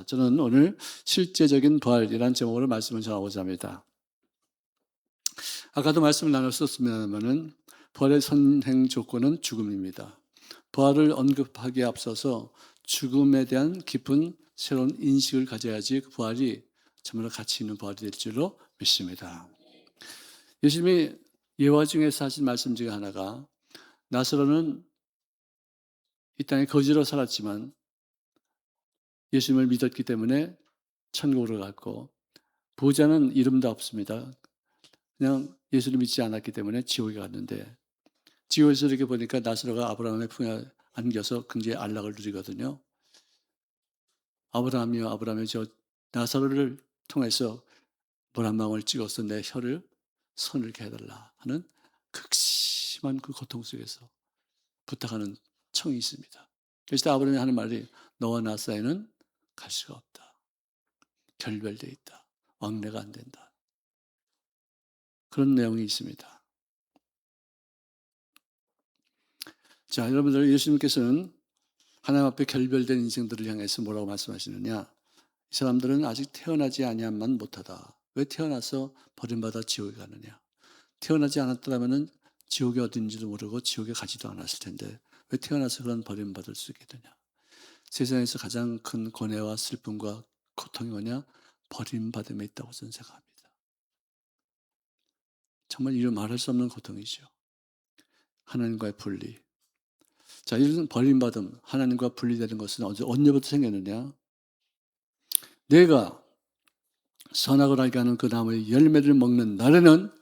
저는 오늘 실제적인 부활이라는 제목으로 말씀을 전하고자 합니다. 아까도 말씀을 나눴었습니다만은 부활의 선행 조건은 죽음입니다. 부활을 언급하기에 앞서서 죽음에 대한 깊은 새로운 인식을 가져야지 그 부활이 정말로 가치 있는 부활이 될 줄로 믿습니다. 예수님이 예화 중에서 하신 말씀 중에 하나가 나사로는 이 땅에 거지로 살았지만 예수님을 믿었기 때문에 천국으로 갔고, 부자는 이름도 없습니다. 그냥 예수를 믿지 않았기 때문에 지옥에 갔는데, 지옥에서 이렇게 보니까 나사로가 아브라함의 품에 안겨서 굉장히 안락을 누리거든요. 아브라함이여 아브라함이여, 저 나사로를 통해서 물 한 방울 찍어서 내 혀를 서늘게 해달라 하는 극심한 그 고통 속에서 부탁하는 청이 있습니다. 그래서 아브라함이 하는 말이 너와 나 사이는 갈 수가 없다. 결별되어 있다. 왕래가 안 된다. 그런 내용이 있습니다. 자, 여러분들, 예수님께서는 하나님 앞에 결별된 인생들을 향해서 뭐라고 말씀하시느냐? 이 사람들은 아직 태어나지 아니함만 못하다. 왜 태어나서 버림받아 지옥에 가느냐? 태어나지 않았더라면 지옥이 어딘지도 모르고 지옥에 가지도 않았을 텐데 왜 태어나서 그런 버림받을 수 있게 되냐? 세상에서 가장 큰 고뇌와 슬픔과 고통이 뭐냐? 버림받음에 있다고 저는 생각합니다. 정말 이루 말할 수 없는 고통이죠. 하나님과의 분리. 자, 이런 버림받음, 하나님과 분리되는 것은 언제부터 생겼느냐? 내가 선악을 알게 하는 그 나무의 열매를 먹는 날에는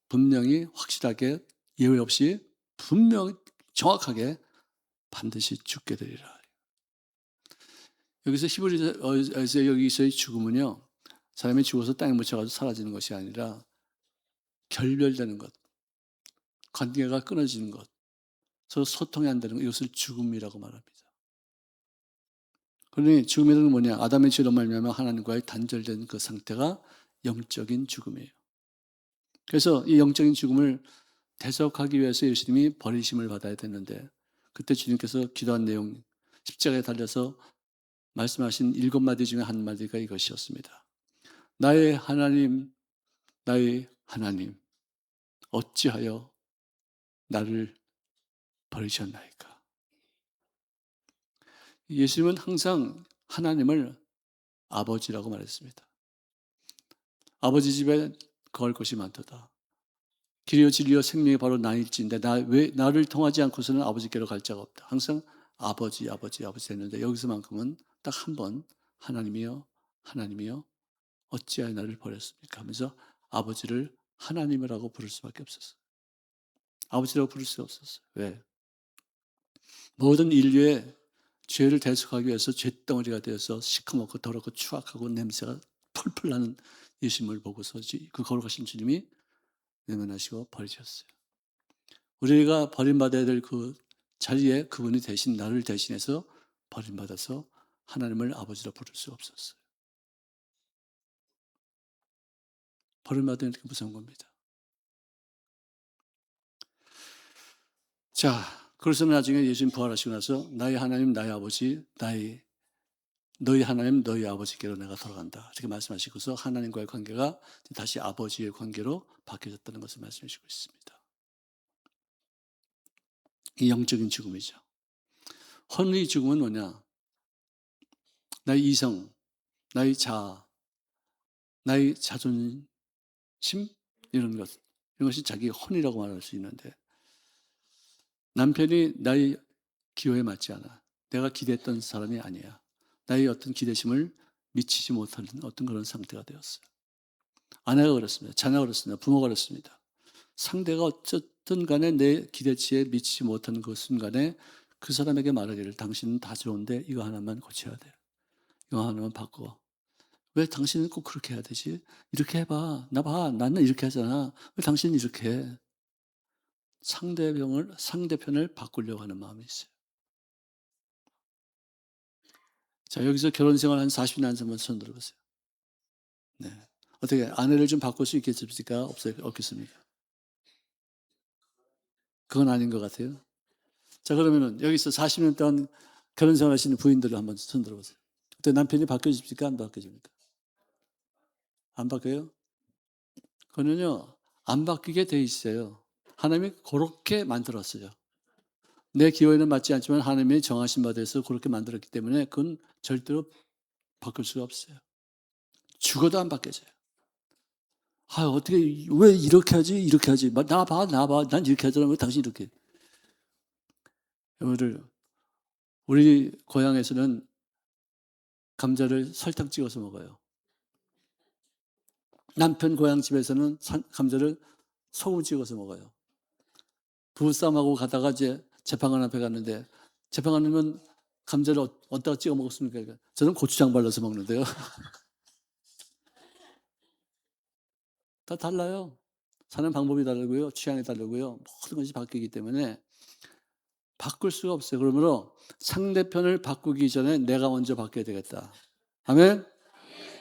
분명히 확실하게 예외 없이 분명히 정확하게 반드시 죽게 되리라. 여기서 히브리서에서 여기서의 죽음은요, 사람이 죽어서 땅에 묻혀가지고 사라지는 것이 아니라 결별되는 것, 관계가 끊어지는 것, 서로 소통이 안 되는 것, 이것을 죽음이라고 말합니다. 그러니 죽음이라는 건 뭐냐? 아담의 죄로 말미암아 하나님과의 단절된 그 상태가 영적인 죽음이에요. 그래서 이 영적인 죽음을 대속하기 위해서 예수님이 버리심을 받아야 되는데, 그때 주님께서 기도한 내용, 십자가에 달려서 말씀하신 7마디 중에 한 마디가 이것이었습니다. 나의 하나님, 나의 하나님, 어찌하여 나를 버리셨나이까? 예수님은 항상 하나님을 아버지라고 말했습니다. 아버지 집에 거할 것이 많도다. 길이요 진리요 생명이 바로 나일진데 왜 나를 통하지 않고서는 아버지께로 갈 자가 없다. 항상 아버지 했는데 여기서만큼은 딱 한 번 하나님이여 하나님이여 어찌하여 나를 버렸습니까? 하면서 아버지를 하나님이라고 부를 수밖에 없었어요. 아버지라고 부를 수 없었어요. 왜? 모든 인류의 죄를 대속하기 위해서 죄덩어리가 되어서 시커멓고 더럽고 추악하고 냄새가 펄펄 나는 예수님을 보고서 그 거룩하신 주님이 외면하시고 버리셨어요. 우리가 버림받아야 될 그 자리에 그분이 대신 나를 대신해서 버림받아서 하나님을 아버지로 부를 수 없었어요. 버림받으면 이렇게 무서운 겁니다. 자, 그래서 나중에 예수님 부활하시고 나서 나의 하나님 나의 아버지 너희 하나님 너희 아버지께로 내가 돌아간다 이렇게 말씀하시고서 하나님과의 관계가 다시 아버지의 관계로 바뀌어졌다는 것을 말씀해 주고 있습니다. 이 영적인 죽음이죠. 혼의 죽음은 뭐냐? 나의 이성, 나의 자아, 나의 자존심 이런 것이 자기 혼이라고 말할 수 있는데, 남편이 나의 기호에 맞지 않아. 내가 기대했던 사람이 아니야. 나의 어떤 기대심을 미치지 못하는 어떤 그런 상태가 되었어요. 아내가 그렇습니다. 자녀가 그렇습니다. 부모가 그렇습니다. 상대가 어쨌든 간에 내 기대치에 미치지 못하는 그 순간에 그 사람에게 말하기를 당신은 다 좋은데 이거 하나만 고쳐야 돼요. 이거 하나만 바꿔. 왜 당신은 꼭 그렇게 해야 되지? 이렇게 해봐. 나 봐. 나는 이렇게 하잖아. 왜 당신은 이렇게 해? 상대편을 바꾸려고 하는 마음이 있어요. 자, 여기서 결혼 생활 한 40년 한 사람만 손 들어보세요. 네. 어떻게 아내를 좀 바꿀 수 있겠습니까? 없겠습니까? 그건 아닌 것 같아요. 자, 그러면은 여기서 40년 동안 결혼 생활 하시는 부인들을 한번 손 들어보세요. 또 남편이 바뀌어집니까? 안 바뀌어집니까? 안 바뀌어요? 그거는요, 안 바뀌게 돼 있어요. 하나님이 그렇게 만들었어요. 내 기호에는 맞지 않지만 하나님이 정하신 바 돼서 그렇게 만들었기 때문에 그건 절대로 바꿀 수가 없어요. 죽어도 안 바뀌어져요. 아, 어떻게, 왜 이렇게 하지? 이렇게 하지? 나 봐. 난 이렇게 하잖아. 왜 당신 이렇게. 여러분들, 우리 고향에서는 감자를 설탕 찍어서 먹어요. 남편 고향 집에서는 감자를 소금 찍어서 먹어요. 부부싸움하고 가다가 이제 재판관 앞에 갔는데, 재판관님은 감자를 어디다가 찍어 먹었습니까? 저는 고추장 발라서 먹는데요. 다 달라요. 사는 방법이 다르고요. 취향이 다르고요. 모든 것이 바뀌기 때문에 바꿀 수가 없어요. 그러므로 상대편을 바꾸기 전에 내가 먼저 바뀌어야 되겠다. 아멘?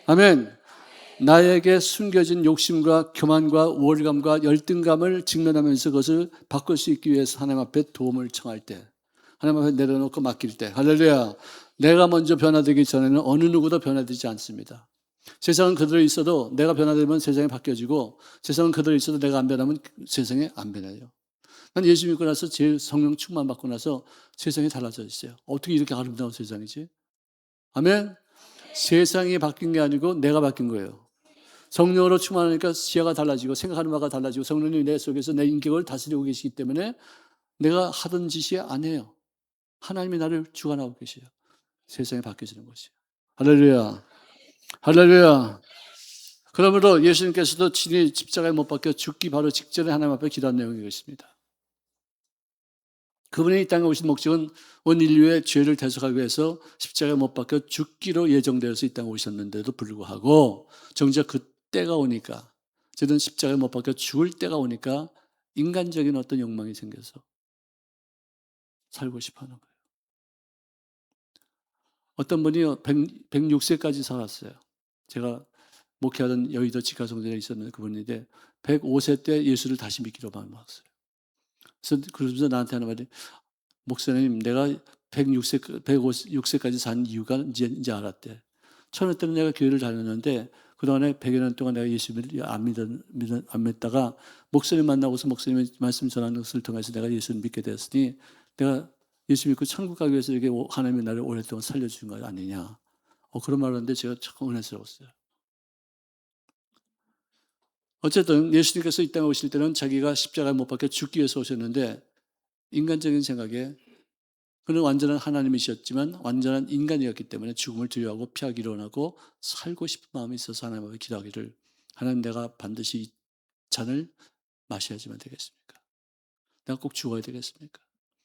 아멘. 나에게 숨겨진 욕심과 교만과 우월감과 열등감을 직면하면서 그것을 바꿀 수 있기 위해서 하나님 앞에 도움을 청할 때, 하나님 앞에 내려놓고 맡길 때, 할렐루야. 내가 먼저 변화되기 전에는 어느 누구도 변화되지 않습니다. 세상은 그대로 있어도 내가 변화되면 세상이 바뀌어지고, 세상은 그대로 있어도 내가 안 변하면 세상이 안 변해요. 난 예수 믿고 나서 제일 성령 충만 받고 나서 세상이 달라져 있어요. 어떻게 이렇게 아름다운 세상이지? 아멘? 세상이 바뀐 게 아니고 내가 바뀐 거예요. 성령으로 충만하니까 시야가 달라지고 생각하는 바가 달라지고 성령님이 내 속에서 내 인격을 다스리고 계시기 때문에 내가 하던 짓이 아니에요. 하나님이 나를 주관하고 계세요. 세상이 바뀌어지는 것이에요. 할렐루야. 할렐루야. 그러므로 예수님께서도 친히 십자가에 못 박혀 죽기 바로 직전에 하나님 앞에 기도한 내용이 있습니다. 그분이 이 땅에 오신 목적은 온 인류의 죄를 대속하기 위해서 십자가에 못 박혀 죽기로 예정되어서 이 땅에 오셨는데도 불구하고 정작 그 때가 오니까, 저는 십자가에 못 박혀 죽을 때가 오니까 인간적인 어떤 욕망이 생겨서 살고 싶어 하는 거예요. 어떤 분이요, 106세까지 살았어요. 제가 목회하던 여의도 직화성전에 있었는데 그분인데 105세 때 예수를 다시 믿기로 마음먹었어요. 그러면서 나한테 하는 말이, 목사님, 내가 106세까지 산 이유가 이제 알았대. 처음에 때는 내가 교회를 다녔는데 그동안에 100여 년 동안 내가 예수를 안 믿다가 목사님 만나고서 목사님의 말씀 전하는 것을 통해서 내가 예수를 믿게 되었으니 내가 예수 믿고 천국 가기 위해서 이렇게 하나님이 나를 오랫동안 살려준 거 아니냐. 그런 말을 하는데 제가 참 은혜스러웠어요. 어쨌든 예수님께서 이 땅에 오실 때는 자기가 십자가에 못 박혀 죽기 위해서 오셨는데 인간적인 생각에 그는 완전한 하나님이셨지만 완전한 인간이었기 때문에 죽음을 두려워하고 피하기를 원하고 살고 싶은 마음이 있어서 하나님 앞에 기도하기를, 하나님, 내가 반드시 이 잔을 마셔야지만 되겠습니까? 내가 꼭 죽어야 되겠습니까?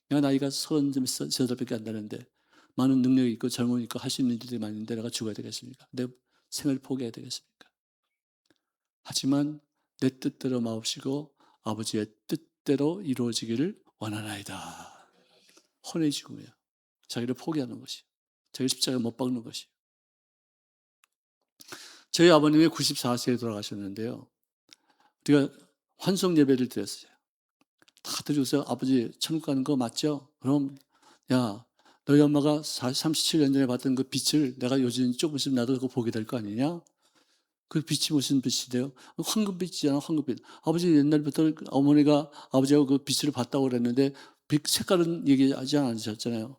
내가 나이가 33밖에 안 되는데 많은 능력이 있고 젊음이 있고 할 수 있는 일들이 많은데 내가 죽어야 되겠습니까? 내 생을 포기해야 되겠습니까? 하지만 내 뜻대로 마옵시고 아버지의 뜻대로 이루어지기를 원하나이다. 혼의 죽음이에요. 자기를 포기하는 것이, 자기 십자가에 못 박는 것이. 저희 아버님이 94세에 돌아가셨는데요. 우리가 환송 예배를 드렸어요. 다 드리고서 아버지 천국 가는 거 맞죠? 그럼 야, 너희 엄마가 37년 전에 봤던 그 빛을 내가 요즘 조금 있으면 나도 그거 보게 될 거 아니냐? 그 빛이 무슨 빛이래요? 황금빛이잖아, 황금빛. 아버지 옛날부터 어머니가 아버지하고 그 빛을 봤다고 그랬는데 빛 색깔은 얘기하지 않으셨잖아요.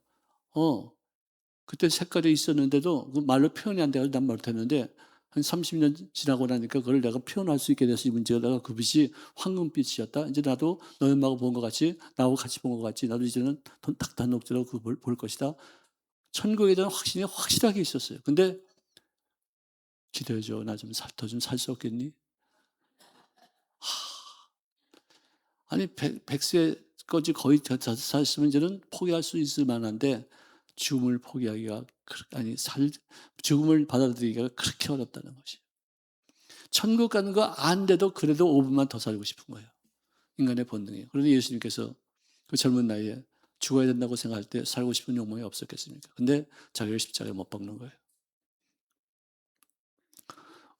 그때 색깔이 있었는데도 그 말로 표현이 안 돼가지고 난 못했는데 한 30년 지나고 나니까 그걸 내가 표현할 수 있게 돼서 이 문제가, 내가 그 빛이 황금빛이었다. 이제 나도 너희 엄마가 본 것 같이, 나하고 같이 본 것 같이 나도 이제는 딱 단독적으로 그걸 볼 것이다. 천국에 대한 확신이 확실하게 있었어요. 근데 기도해줘. 나 좀 더 좀 살 수 없겠니? 아니 100세까지 거의 다 살았으면 이제는 포기할 수 있을 만한데 죽음을 포기하기가, 아니 죽음을 받아들이기가 그렇게 어렵다는 것이. 천국 가는 거 안 돼도 그래도 5분만 더 살고 싶은 거예요. 인간의 본능이에요. 그런데 예수님께서 그 젊은 나이에 죽어야 된다고 생각할 때 살고 싶은 욕망이 없었겠습니까? 근데 자기를 십자가에 못 박는 거예요.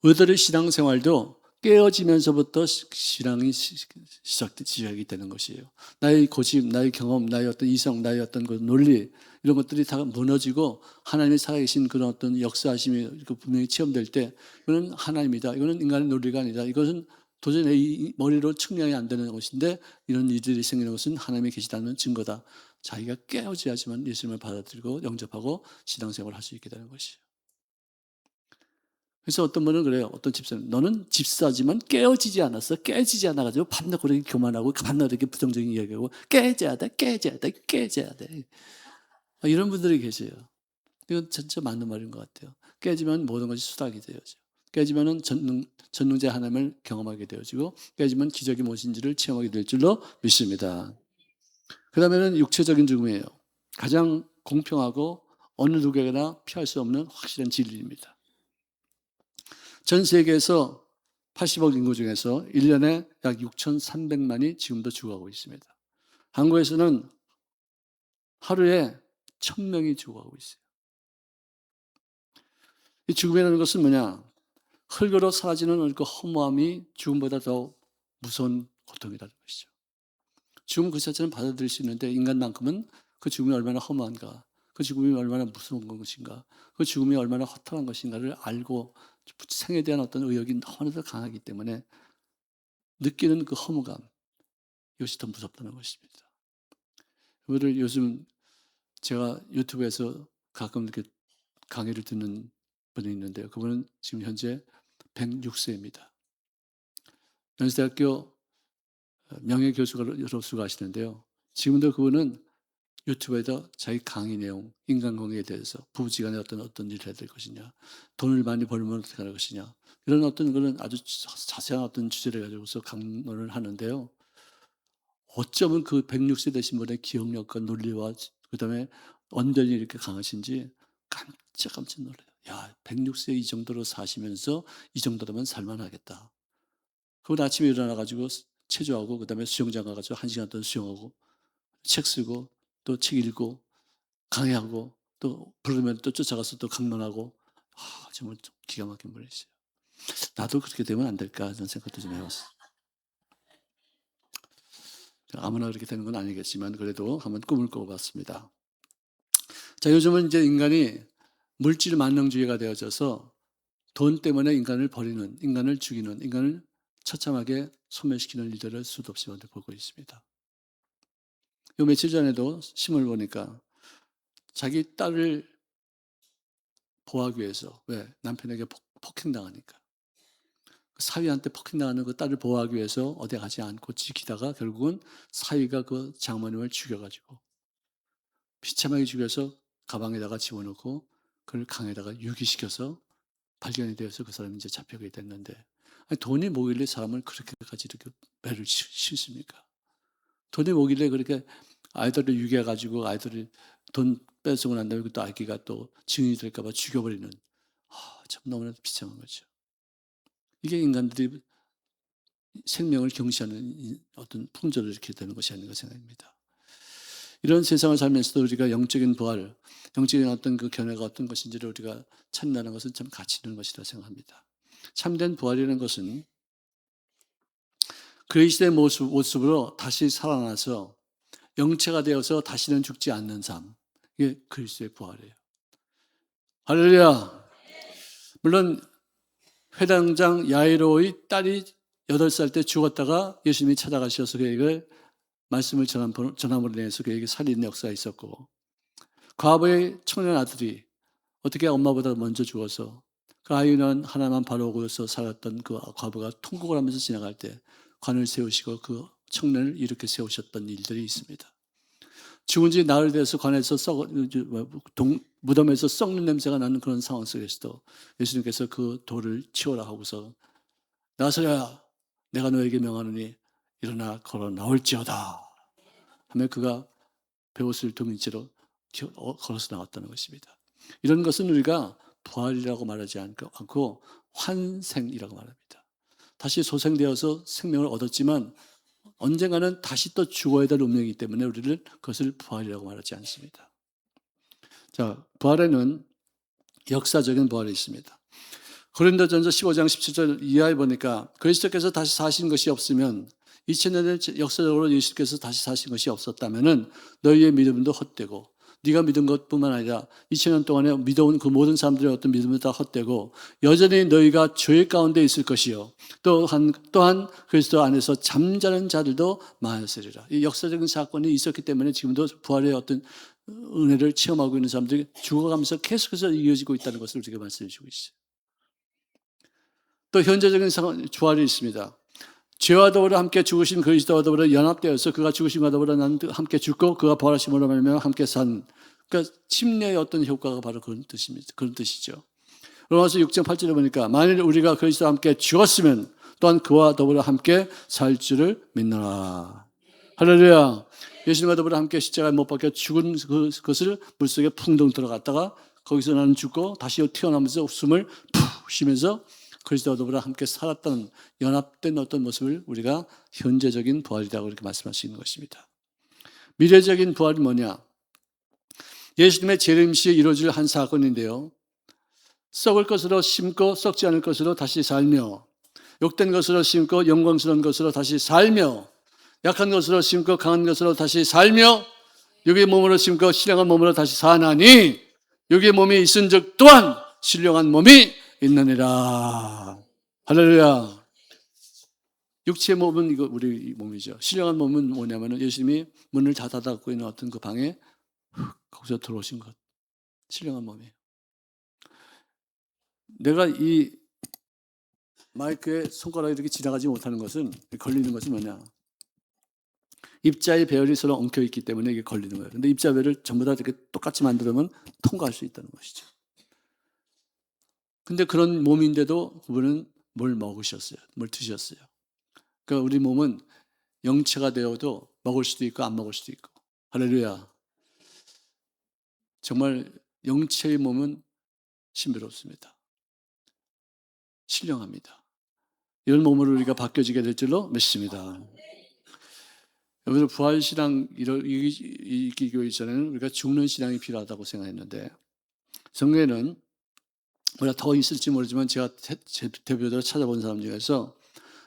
의들의 신앙생활도 깨어지면서부터 신앙이 시작이 되는 것이에요. 나의 고집, 나의 경험, 나의 어떤 이성, 나의 어떤 그 논리 이런 것들이 다 무너지고 하나님이 살아계신 그런 어떤 역사하심이 분명히 체험될 때 이거는 하나님이다. 이거는 인간의 논리가 아니다. 이것은 도저히 내 머리로 측량이 안 되는 것인데 이런 일들이 생기는 것은 하나님이 계시다는 증거다. 자기가 깨어져야지만 예수님을 받아들이고 영접하고 신앙생활을 할 수 있게 되는 것이에요. 그래서 어떤 분은 그래요. 어떤 집사님, 너는 집사지만 깨어지지 않았어. 깨지지 않아가지고 밤낮 그렇게 교만하고 밤낮 이렇게 부정적인 이야기하고 깨져야 돼, 깨져야 돼, 깨져야 돼. 이런 분들이 계세요. 이건 진짜 맞는 말인 것 같아요. 깨지면 모든 것이 수락이 되어져. 깨지면은 전능자 하나님을 경험하게 되어지고 깨지면 기적이 무엇인지를 체험하게 될 줄로 믿습니다. 그 다음에는 육체적인 죽음이에요. 가장 공평하고 어느 누구에게나 피할 수 없는 확실한 진리입니다. 전 세계에서 80억 인구 중에서 1년에 약 6,300만이 지금도 죽어가고 있습니다. 한국에서는 하루에 1,000명이 죽어가고 있어요. 이 죽음이라는 것은 뭐냐? 흙으로 사라지는 그 허무함이 죽음보다 더 무서운 고통이라는 것이죠. 죽음 그 자체는 받아들일 수 있는데 인간만큼은 그 죽음이 얼마나 허무한가, 그 죽음이 얼마나 무서운 것인가, 그 죽음이 얼마나 허탈한 것인가를 알고 생에 대한 어떤 의욕이 너무나도 강하기 때문에 느끼는 그 허무감, 이것이 더 무섭다는 것입니다. 그거를 요즘 제가 유튜브에서 가끔 이렇게 강의를 듣는 분이 있는데요. 그분은 지금 현재 106세입니다. 연세대학교 명예교수로 하시는데요. 지금도 그분은 유튜브에다 자기 강의 내용, 인간관계에 대해서 부부지간에 어떤 일을 해야 될 것이냐, 돈을 많이 벌면 어떻게 할 것이냐, 이런 어떤 그런 아주 자세한 어떤 주제를 가지고서 강론을 하는데요. 어쩌면 그 106세 되신 분의 기억력과 논리와 그다음에 언변이 이렇게 강하신지 깜짝 놀라요. 야, 106세 이 정도로 사시면서 이 정도라면 살만하겠다. 그건 아침에 일어나가지고 체조하고 그다음에 수영장 가가지고 1시간 동안 수영하고 책 쓰고 또 책 읽고 강의하고 또 부르면 또 쫓아가서 또 강론하고 정말 기가 막힌 분이세요. 나도 그렇게 되면 안 될까 이런 생각도 좀 해봤어요. 아무나 그렇게 되는 건 아니겠지만 그래도 한번 꿈을 꿔봤습니다. 자, 요즘은 이제 인간이 물질 만능주의가 되어져서 돈 때문에 인간을 버리는, 인간을 죽이는, 인간을 처참하게 소멸시키는 일들을 수도 없이 보고 있습니다. 요 며칠 전에도 신문을 보니까 자기 딸을 보호하기 위해서, 왜? 남편에게 폭행당하니까. 사위한테 폭행당하는 그 딸을 보호하기 위해서 어디 가지 않고 지키다가 결국은 사위가 그 장모님을 죽여가지고 비참하게 죽여서 가방에다가 집어넣고 그걸 강에다가 유기시켜서 발견이 되어서 그 사람이 이제 잡혀가게 됐는데, 아니, 돈이 뭐길래 사람을 그렇게까지 이렇게 매를 씌습니까? 돈이 뭐길래 그렇게 아이들을 유기해가지고 아이들이 돈 뺏어고 난 다음에 또 아기가 또 증인이 될까봐 죽여버리는, 참 너무나 비참한 거죠. 이게 인간들이 생명을 경시하는 어떤 풍조를 이렇게 되는 것이 아닌가 생각합니다. 이런 세상을 살면서도 우리가 영적인 부활, 영적인 어떤 그 견해가 어떤 것인지를 우리가 찾는다는 것은 참 가치 있는 것이라 생각합니다. 참된 부활이라는 것은 그리스도의 모습으로 다시 살아나서 영체가 되어서 다시는 죽지 않는 삶. 이게 그리스도의 부활이에요. 할렐루야. 물론 회당장 야이로의 딸이 8살 때 죽었다가 예수님이 찾아가셔서 그에게 말씀을 전함으로 인해서 그에게 살리는 역사가 있었고, 과부의 청년 아들이 어떻게 엄마보다 먼저 죽어서 그 아이는 하나만 바라보고서 살았던 그 과부가 통곡을 하면서 지나갈 때 관을 세우시고 그 청년을 이렇게 세우셨던 일들이 있습니다. 죽은 지 나흘 돼서 관에서 무덤에서 썩는 냄새가 나는 그런 상황 속에서도 예수님께서 그 돌을 치워라 하고서 나서야 내가 너에게 명하노니 일어나 걸어 나올지어다 하며 그가 베옷을 등인 채로 걸어서 나왔다는 것입니다. 이런 것은 우리가 부활이라고 말하지 않고 환생이라고 말합니다. 다시 소생되어서 생명을 얻었지만 언젠가는 다시 또 죽어야 될 운명이기 때문에 우리를 그것을 부활이라고 말하지 않습니다. 자, 부활에는 역사적인 부활이 있습니다. 고린도전서 15장 17절 이하에 보니까 그리스도께서 다시 사신 것이 없으면 2000년 전 역사적으로 예수께서 다시 사신 것이 없었다면은 너희의 믿음도 헛되고 네가 믿은 것뿐만 아니라 2000년 동안에 믿어온 그 모든 사람들의 어떤 믿음도 다 헛되고 여전히 너희가 죄 가운데 있을 것이요 또한 그리스도 안에서 잠자는 자들도 많으리라. 이 역사적인 사건이 있었기 때문에 지금도 부활의 어떤 은혜를 체험하고 있는 사람들이 죽어가면서 계속해서 이어지고 있다는 것을 우리가 말씀해 주고 있어요. 또 현재적인 상황, 부활이 있습니다. 죄와 더불어 함께 죽으신 그리스도와 더불어 연합되어서 그가 죽으심과 더불어 나는 함께 죽고 그가 부활하심으로 말미암아 함께 산. 그러니까 침례의 어떤 효과가 바로 그런 뜻입니다. 그런 뜻이죠. 로마서 6장 8절에 보니까 만일 우리가 그리스도와 함께 죽었으면 또한 그와 더불어 함께 살 줄을 믿노라. 할렐루야. 예수님과 더불어 함께 십자가에 못 박혀 죽은 그것을 물속에 풍덩 들어갔다가 거기서 나는 죽고 다시 태어나면서 숨을 푹 쉬면서 그리스도와 더불어 함께 살았던 연합된 어떤 모습을 우리가 현재적인 부활이라고 이렇게 말씀할 수 있는 것입니다. 미래적인 부활이 뭐냐? 예수님의 재림시에 이루어질 한 사건인데요. 썩을 것으로 심고 썩지 않을 것으로 다시 살며 욕된 것으로 심고 영광스러운 것으로 다시 살며 약한 것으로 심고 강한 것으로 다시 살며 육의 몸으로 심고 신령한 몸으로 다시 사나니 육의 몸이 있은 적 또한 신령한 몸이 있느니라. 할렐루야. 육체의 몸은 이거 우리 몸이죠. 신령한 몸은 뭐냐면은 예수님이 문을 다 닫고 있는 어떤 그 방에 거기서 들어오신 것. 신령한 몸이에요. 내가 이 마이크에 손가락이 이렇게 지나가지 못하는 것은, 걸리는 것은 뭐냐? 입자의 배열이 서로 엉켜 있기 때문에 이게 걸리는 거예요. 근데 입자 배열을 전부 다 이렇게 똑같이 만들면 통과할 수 있다는 것이죠. 근데 그런 몸인데도 그분은 뭘 먹으셨어요. 뭘 드셨어요. 그러니까 우리 몸은 영체가 되어도 먹을 수도 있고 안 먹을 수도 있고. 할렐루야. 정말 영체의 몸은 신비롭습니다. 신령합니다. 이런 몸으로 우리가 바뀌어지게 될 줄로 믿습니다. 여러분, 부활신앙 이 교회 전에는 우리가 죽는 신앙이 필요하다고 생각했는데 성경에는 뭐가 더 있을지 모르지만 제가 대표적으로 찾아본 사람 중에서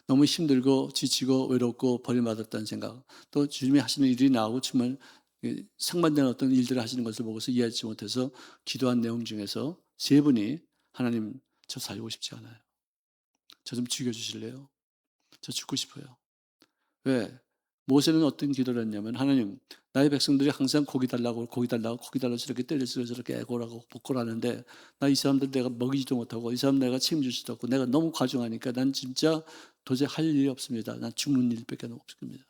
너무 힘들고 지치고 외롭고 버림받았다는 생각, 또 주님이 하시는 일이 나오고 정말 상반되는 어떤 일들을 하시는 것을 보고서 이해하지 못해서 기도한 내용 중에서 3분이 하나님 저 살고 싶지 않아요. 저 좀 죽여주실래요? 저 죽고 싶어요. 왜? 모세는 어떤 기도를 했냐면 하나님 나의 백성들이 항상 고기 달라고 저렇게 때려서 저렇게 애고라고 복고라는데 나 이 사람들 내가 먹이지도 못하고 이 사람 내가 책임질 수도 없고 내가 너무 과중하니까 난 진짜 도저히 할 일이 없습니다. 난 죽는 일밖에 없습니다.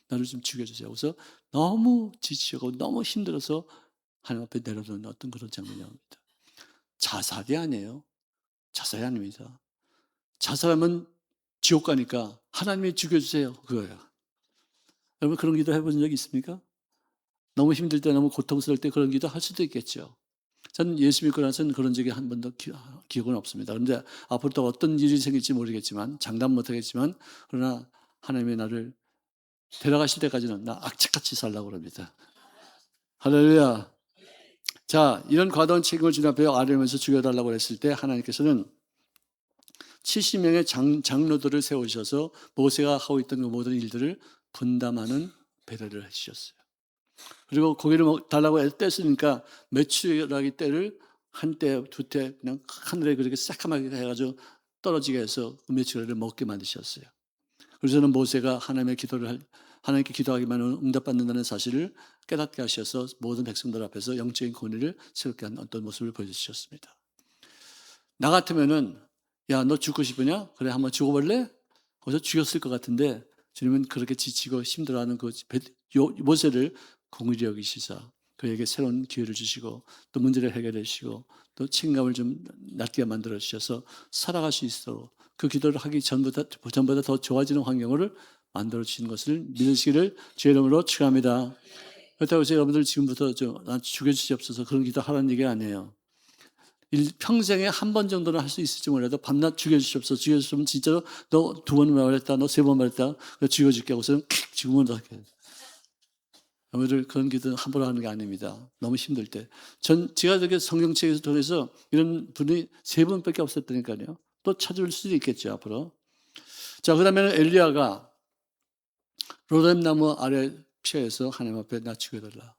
나를 좀 죽여주세요. 그래서 너무 지치고 너무 힘들어서 하나님 앞에 내려놓는 어떤 그런 장면이 나옵니다. 자살이 아니에요. 자살이 아닙니다. 자살하면 지옥 가니까 하나님이 죽여주세요. 그거예요. 여러분 그런 기도 해본 적 있습니까? 너무 힘들 때 너무 고통스러울 때 그런 기도 할 수도 있겠죠. 저는 예수 믿고 나서는 그런 적이 한 번도 기억은 없습니다. 그런데 앞으로 또 어떤 일이 생길지 모르겠지만 장담 못하겠지만 그러나 하나님이 나를 데려가실 때까지는 나 악착같이 살라고 합니다. 할렐루야. 자, 이런 과도한 책임을 주님 앞에 아뢰면서 죽여달라고 했을 때 하나님께서는 70명의 장로들을 세우셔서 모세가 하고 있던 그 모든 일들을 분담하는 배려를 해주셨어요. 그리고 고기를 달라고 뗐으니까 메추라기 떼를 한 떼, 두 떼 그냥 하늘에 그렇게 새까맣게 해가지고 떨어지게 해서 그 메추라기를 먹게 만드셨어요. 그래서는 모세가 하나님께 기도하기만 하면 응답받는다는 사실을 깨닫게 하셔서 모든 백성들 앞에서 영적인 권위를 새롭게 하는 어떤 모습을 보여주셨습니다. 나 같으면은 야, 너 죽고 싶으냐? 그래, 한번 죽어볼래? 거기서 죽였을 것 같은데 주님은 그렇게 지치고 힘들어하는 그 모세를 긍휼히 여기시사 그에게 새로운 기회를 주시고 또 문제를 해결해 주시고 또 책임감을 좀 낮게 만들어 주셔서 살아갈 수 있도록 그 기도를 하기 전보다 더 좋아지는 환경을 만들어 주시는 것을 믿으시기를 주의 이름으로 축원합니다. 그렇다고 해서 여러분들 지금부터 난 죽여주시옵소서 그런 기도 하라는 얘기가 아니에요. 평생에 한 번 정도는 할 수 있을지 몰라도 밤낮 죽여주시옵소서. 죽여주시면 진짜로 너 2번 말했다, 너 3번 말했다, 죽여줄게 하고서는 죽으면 어떡해. 여러분들 그런 기도 함부로 하는 게 아닙니다. 너무 힘들 때. 제가 저게 성경책에서 통해서 이런 분이 3분밖에 없었다니까요. 또 찾을 수도 있겠죠, 앞으로. 자, 그다음에는 엘리야가 로뎀나무 아래 피해서 하나님 앞에 나 죽여달라.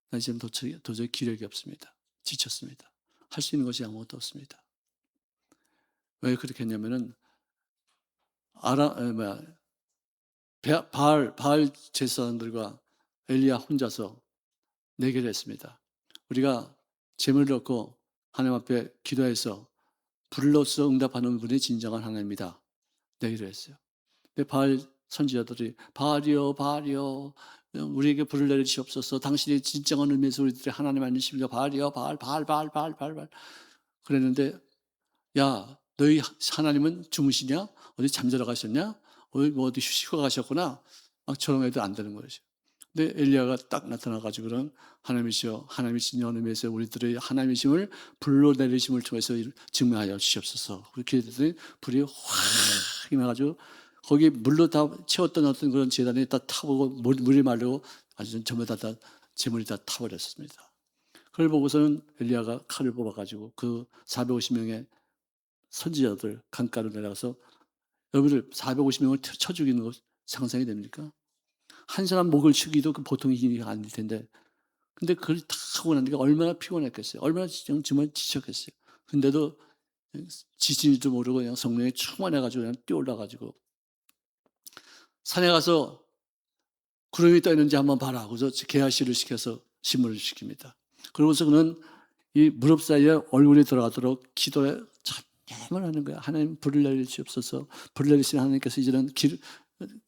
나 지금 도저히 기력이 없습니다. 지쳤습니다. 할 수 있는 것이 아무것도 없습니다. 왜 그렇게 했냐면은 바알 제사장들과 엘리야 혼자서 내기를 했습니다. 우리가 재물을 얻고 하나님 앞에 기도해서 불로서 응답하는 분이 진정한 하나님이다. 내기를 했어요. 근데 바알 선지자들이 바알이여 바알이여 우리에게 불을 내리시옵소서. 당신이 진정한 의미에서 우리들의 하나님 아니십니까? 바알이여 바알 그랬는데 야 너희 하나님은 주무시냐? 어디 잠자러 가셨냐? 어디 휴식하고 가셨구나. 막 저런 애들 안 되는 거죠. 근데 엘리야가 딱 나타나가지고 그런 하나님이시여 하나님이신 여호와께서 우리들의 하나님이심을 불로 내리심을 통해서 증명하여 주시옵소서. 그렇게 했더니 불이 확 임해가지고 거기 물로 다 채웠던 어떤 그런 제단에 다 타보고 물이 마르고 아주 전부 다 재물이 다 타버렸습니다. 그걸 보고서는 엘리야가 칼을 뽑아가지고 그 450명의 선지자들 강가로 내려가서 여러분들 450명을 쳐 죽이는 거 상상이 됩니까? 한 사람 목을 치기도 그 보통 일이 아닐 텐데 근데 그걸 다 하고 나니까 얼마나 피곤했겠어요. 얼마나 정말 지쳤겠어요. 근데도 지진지도 모르고 그냥 성령에 충만해가지고 그냥 뛰어올라가지고 산에 가서 구름이 떠 있는지 한번 봐라. 그래서 게하시를 시켜서 심문을 시킵니다. 그러고서 그는 이 무릎 사이에 얼굴이 들어가도록 기도에 참여를 하는 거야. 하나님 불을 내리시옵소서. 불을 내리시는 하나님께서 이제는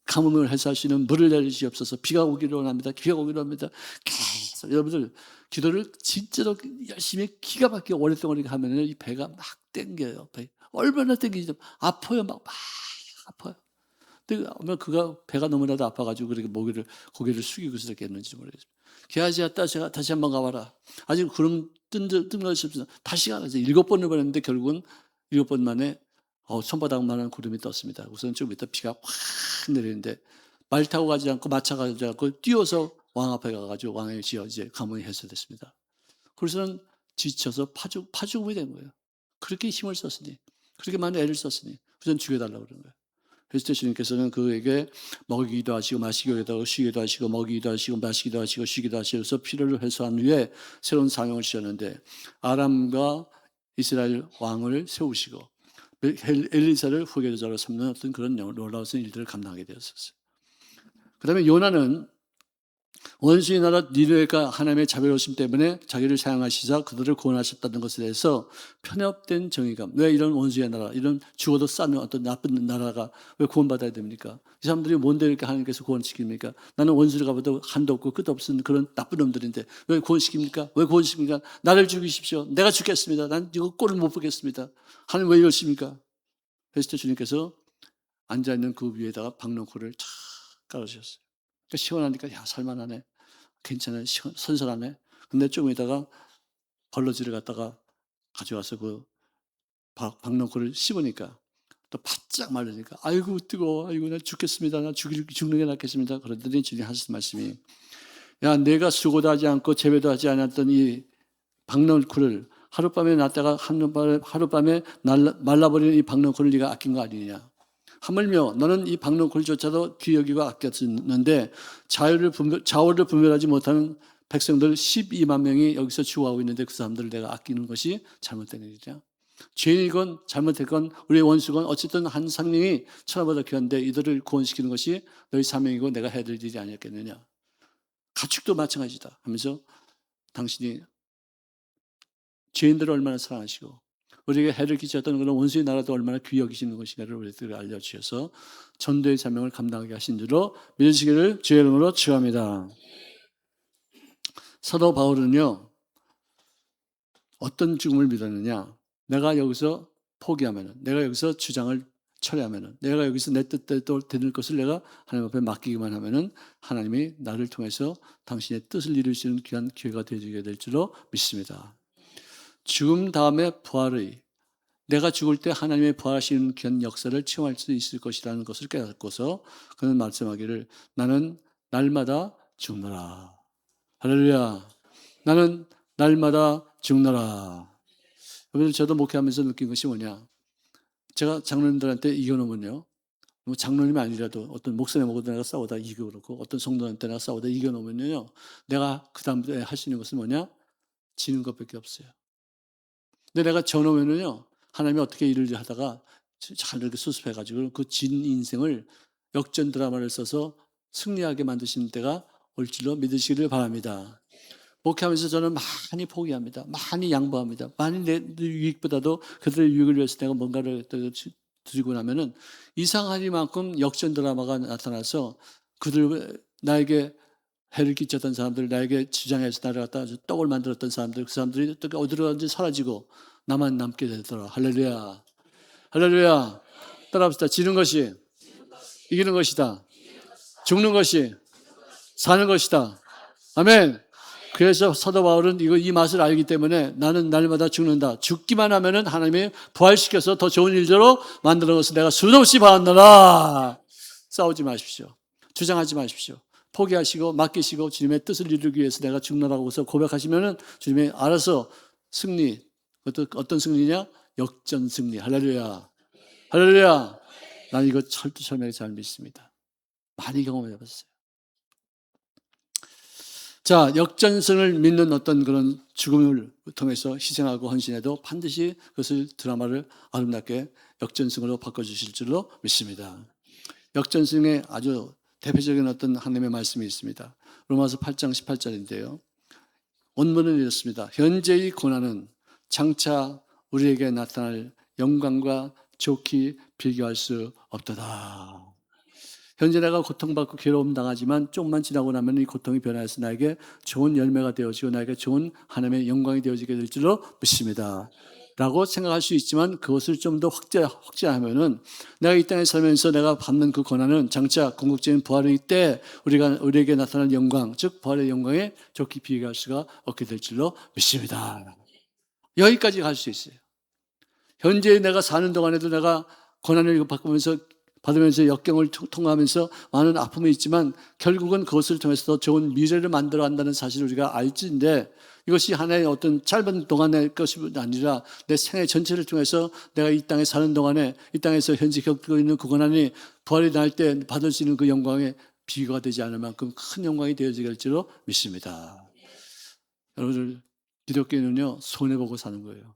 가뭄을 해소하시는 물을 내리시옵소서. 비가 오기를 원합니다. 비가 오기를 원합니다. 계속 여러분들 기도를 진짜로 열심히 기가 막히게 오랫동안 하면 이 배가 막 땡겨요. 얼마나 땡기지 아파요. 막 아파요. 근데 아마 그가 배가 너무나도 아파가지고 그렇게 고개를 숙이고 있었겠는지 모르겠습니다. 게하시야 다시 한번 가봐라. 아직 구름 뜬 것이 없어. 다시 가라. 7번을 보냈는데 결국은 7번 만에 손바닥만한 구름이 떴습니다. 우선 좀 이따 비가 확 내리는데 말 타고 가지 않고 마차 가지 않고 뛰어서 왕 앞에 가가지고 왕의 지어 이제 가문이 해소됐습니다. 그래서는 지쳐서 파죽음이 된 거예요. 그렇게 힘을 썼으니, 그렇게 많은 애를 썼으니, 우선 죽여달라고 그러는 거예요. 그래서 주님께서는 그에게 먹이기도 하시고 마시기도 하고 쉬기도 하시고 먹이기도 하시고 마시기도 하시고 쉬기도 하시면서 필요를 해소한 후에 새로운 사명을 주셨는데 아람과 이스라엘 왕을 세우시고 엘리사를 후계자로 삼는 어떤 그런 놀라운 일들을 감당하게 되었었어요. 그 다음에 요나는 원수의 나라 니느웨가 하나님의 자비로우심 때문에 자기를 사용하시자 그들을 구원하셨다는 것에 대해서 편협된 정의감. 왜 이런 원수의 나라, 이런 죽어도 싸는 어떤 나쁜 나라가 왜 구원받아야 됩니까? 이 사람들이 뭔데 이렇게 하나님께서 구원시킵니까? 나는 원수를 가봐도 한도 없고 끝도 없는 그런 나쁜 놈들인데 왜 구원시킵니까? 왜 구원시킵니까? 나를 죽이십시오. 내가 죽겠습니다. 난 이거 꼴을 못 보겠습니다. 하나님 왜 이러십니까? 그래서 주님께서 앉아있는 그 위에다가 박넝쿨을 탁 깔아주셨어요. 그러니까 시원하니까 야 살만하네. 괜찮아요. 선선하네. 근데 좀 이따가 벌러지를 갖다가 가져와서 그 박넝쿨을 씹으니까 또 바짝 마르니까 아이고 뜨거워. 아이고 나 죽겠습니다. 나 죽는 게 낫겠습니다. 그러더니 주님 하신 말씀이 야 내가 수고도 하지 않고 재배도 하지 않았던 이 박넝쿨을 하룻밤에 놨다가 하룻밤에 말라버리는 이 박넝쿨을 네가 아낀 거 아니냐. 하물며 너는 이 박넝쿨조차도 귀여기고 아꼈는데 자원을 분별하지 못하는 백성들 12만 명이 여기서 죽어가고 있는데 그 사람들을 내가 아끼는 것이 잘못된 일이냐. 죄인이건 잘못했건 우리의 원수건 어쨌든 한 상령이 천하보다 귀한데 이들을 구원시키는 것이 너희 사명이고 내가 해야 될 일이 아니었겠느냐. 가축도 마찬가지다 하면서 당신이 죄인들을 얼마나 사랑하시고 우리에게 해를 끼쳤던 그런 원수의 나라도 얼마나 귀히 여기시는 것인가를 우리들에게 알려주셔서 전도의 사명을 감당하게 하신 줄로 믿으시기를 주의 이름으로 축원합니다. 사도 바울은요 어떤 죽음을 믿었느냐. 내가 여기서 포기하면 내가 여기서 주장을 철회하면 내가 여기서 내 뜻대로 되는 것을 내가 하나님 앞에 맡기기만 하면 하나님이 나를 통해서 당신의 뜻을 이룰 수 있는 귀한 기회가 되어지게 될 줄로 믿습니다. 죽음 다음에 부활의 내가 죽을 때 하나님의 부활하시는 귀한 역사를 체험할 수 있을 것이라는 것을 깨닫고서 그는 말씀하기를 나는 날마다 죽노라. 할렐루야. 나는 날마다 죽노라. 여러분 저도 목회하면서 느낀 것이 뭐냐. 제가 장로님들한테 이겨놓으면요. 뭐 장로님이 아니라도 어떤 목사님하고 내가 싸우다 이겨놓고 어떤 성도한테 내가 싸우다 이겨놓으면요. 내가 그 다음에 할 수 있는 것은 뭐냐? 지는 것밖에 없어요. 근데 내가 져놓으면요. 하나님이 어떻게 일을 하다가 잘 이렇게 수습해가지고 그 진 인생을 역전 드라마를 써서 승리하게 만드시는 때가 올 줄로 믿으시기를 바랍니다. 목회하면서 저는 많이 포기합니다. 많이 양보합니다. 많이 내 유익보다도 그들의 유익을 위해서 내가 뭔가를 드리고 나면은 이상하니만큼 역전 드라마가 나타나서 그들 나에게 해를 끼쳤던 사람들, 나에게 지장해서 나를 갖다 떡을 만들었던 사람들, 그 사람들이 어떻게 어디로 가든지 사라지고 나만 남게 되더라. 할렐루야. 할렐루야. 따라합시다. 지는 것이 이기는 것이다. 죽는 것이 사는 것이다. 아멘. 그래서 사도 바울은 이 맛을 알기 때문에 나는 날마다 죽는다. 죽기만 하면은 하나님이 부활시켜서 더 좋은 일대로 만드는 것을 내가 수없이 봐왔노라. 싸우지 마십시오. 주장하지 마십시오. 포기하시고 맡기시고 주님의 뜻을 이루기 위해서 내가 죽노라고서 고백하시면은 주님이 알아서 승리. 어떤 승리냐? 역전 승리. 할렐루야. 할렐루야. 난 이거 철두철미하게 잘 믿습니다. 많이 경험해 봤어요. 자, 역전승을 믿는 어떤 그런 죽음을 통해서 희생하고 헌신해도 반드시 그것을 드라마를 아름답게 역전승으로 바꿔주실 줄로 믿습니다. 역전승의 아주 대표적인 어떤 하나님의 말씀이 있습니다. 로마서 8장 18절인데요. 원문은 이렇습니다. 현재의 고난은 장차 우리에게 나타날 영광과 좋게 비교할 수 없도다. 현재 내가 고통받고 괴로움 당하지만 조금만 지나고 나면 이 고통이 변화해서 나에게 좋은 열매가 되어지고 나에게 좋은 하나님의 영광이 되어지게 될 줄로 믿습니다. 라고 생각할 수 있지만 그것을 좀 더 확대하면은 내가 이 땅에 살면서 내가 받는 그 고난은 장차 궁극적인 부활의 때 우리에게 나타날 영광, 즉 부활의 영광에 좋게 비교할 수가 없게 될 줄로 믿습니다. 여기까지 갈 수 있어요. 현재 내가 사는 동안에도 내가 고난을 받으면서 역경을 통과하면서 많은 아픔이 있지만 결국은 그것을 통해서 더 좋은 미래를 만들어 간다는 사실을 우리가 알지인데 이것이 하나의 어떤 짧은 동안의 것이 아니라 내 생애 전체를 통해서 내가 이 땅에 사는 동안에 이 땅에서 현재 겪고 있는 그 고난이 부활이 날 때 받을 수 있는 그 영광에 비교가 되지 않을 만큼 큰 영광이 되어지게 될 줄로 믿습니다. 여러분들 기독교는요 손해보고 사는 거예요.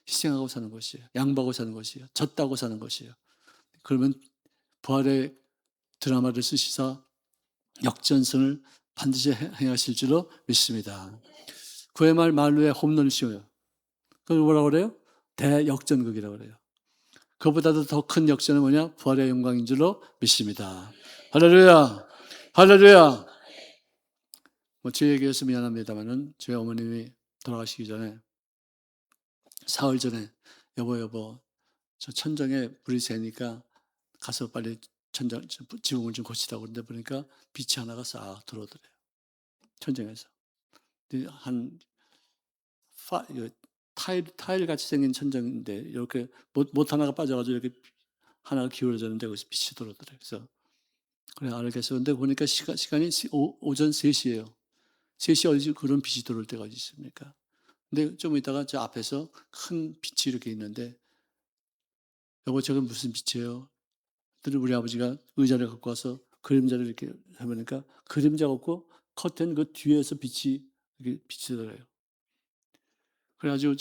희생하고 사는 것이에요. 양보하고 사는 것이에요. 졌다고 사는 것이에요. 그러면 부활의 드라마를 쓰시사 역전승을 반드시 행하실 줄로 믿습니다. 그의 말로의 홈런을 씌워요. 그걸 뭐라고 그래요? 대역전극이라고 그래요. 그보다도 더 큰 역전은 뭐냐? 부활의 영광인 줄로 믿습니다. 할렐루야! 할렐루야! 제 얘기해서 미안합니다만은 저희 어머님이 돌아가시기 전에 사흘 전에 여보 저 천정에 불이 새니까 가서 빨리 지붕을 좀 고치라고 그러는데 보니까 빛이 하나가 싹 들어오더래요. 천정에서. 한 타일 같이 생긴 천정인데 이렇게 못 하나가 빠져가지고 이렇게 하나가 기울어졌는데 거기서 빛이 들어오더래요. 그래서 그래 알겠어. 근데 보니까 시간이 오전 3시예요. 3시에 어디 그런 빛이 들어올 때가 어디 있습니까? 근데 좀 있다가 저 앞에서 큰 빛이 이렇게 있는데 여보 저건 무슨 빛이에요? 우리 아버지가 의자를 갖고 와서 그림자를 이렇게 해보니까 그림자가 없고 커튼 그 뒤에서 빛이 이렇게 비치더래요. 그래가지고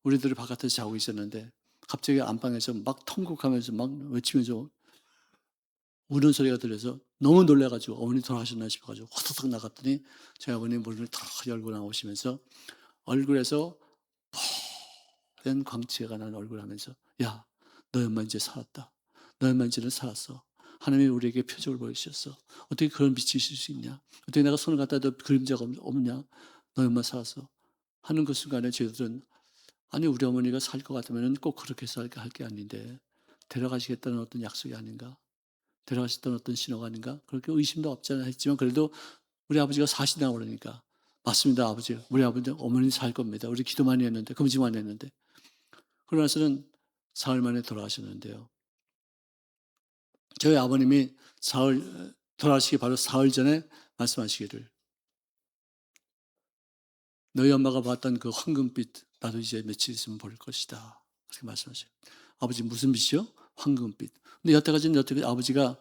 우리들이 바깥에서 자고 있었는데 갑자기 안방에서 막 통곡하면서 막 외치면서 우는 소리가 들려서 너무 놀라가지고 어머니 돌아가셨나 싶어가지고 호떡 나갔더니 저희 아버님 문을 탁 열고 나오시면서 얼굴에서 뽀얀 광채가 나는 얼굴 하면서 야, 너희 엄마 이제 살았다. 너희 엄마 이제는 살았어. 하나님이 우리에게 표적을 보여주셨어. 어떻게 그런 빛이 있을 수 있냐? 어떻게 내가 손을 갖다 도 그림자가 없냐? 너희 엄마 살았어. 하는 그 순간에 저희들은 아니 우리 어머니가 살 것 같으면 꼭 그렇게 할 게 아닌데 데려가시겠다는 어떤 약속이 아닌가? 데려가셨다는 어떤 신호가 아닌가? 그렇게 의심도 없잖아 했지만 그래도 우리 아버지가 사신다고 그러니까 맞습니다 아버지. 우리 아버지 어머니 살 겁니다. 우리 기도 많이 했는데 금식 많이 했는데 그러고 나서는 사흘 만에 돌아가셨는데요. 저희 아버님이 돌아가시기 바로 사흘 전에 말씀하시기를 너희 엄마가 봤던 그 황금빛 나도 이제 며칠 있으면 볼 것이다. 그렇게 말씀하셔요. 아버지 무슨 빛이요? 황금빛. 근데 여태까지는 아버지가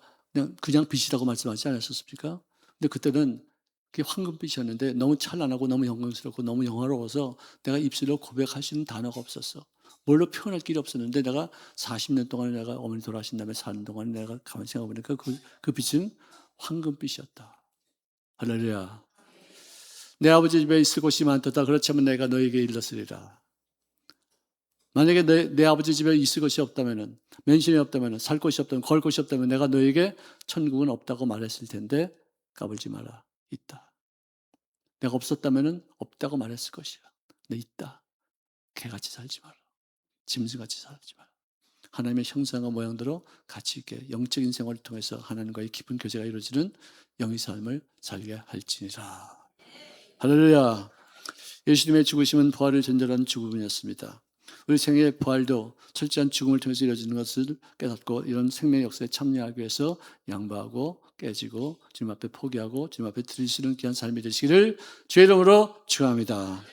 그냥 빛이라고 말씀하지 않았었습니까? 근데 그때는 그게 황금빛이었는데 너무 찬란하고 너무 영광스럽고 너무 영화로워서 내가 입술로 고백할 수 있는 단어가 없었어. 뭘로 표현할 길이 없었는데 내가 40년 동안 내가 어머니 돌아가신 다음에 사는 동안 내가 가만히 생각해보니까 그 빛은 황금빛이었다. 할렐루야. 내 아버지 집에 있을 곳이 많도다. 그렇다면 내가 너에게 일렀으리라. 만약에 내 아버지 집에 있을 것이 없다면은, 맨션이 없다면은, 살 곳이 없다면, 걸 곳이 없다면 내가 너에게 천국은 없다고 말했을 텐데 까불지 마라. 있다. 내가 없었다면은 없다고 말했을 것이야. 근데 있다. 개같이 살지 마라. 짐승같이 살지 마라. 하나님의 형상과 모양대로 가치 있게 영적인 생활을 통해서 하나님과의 깊은 교제가 이루어지는 영의 삶을 살게 할지니라. 할렐루야. 예수님의 죽으심은 부활을 전제한 죽음이었습니다. 우리 생애의 부활도 철저한 죽음을 통해서 이루어지는 것을 깨닫고 이런 생명의 역사에 참여하기 위해서 양보하고 깨지고 주님 앞에 포기하고 주님 앞에 드리시는 귀한 삶이 되시기를 주의 이름으로 축원합니다.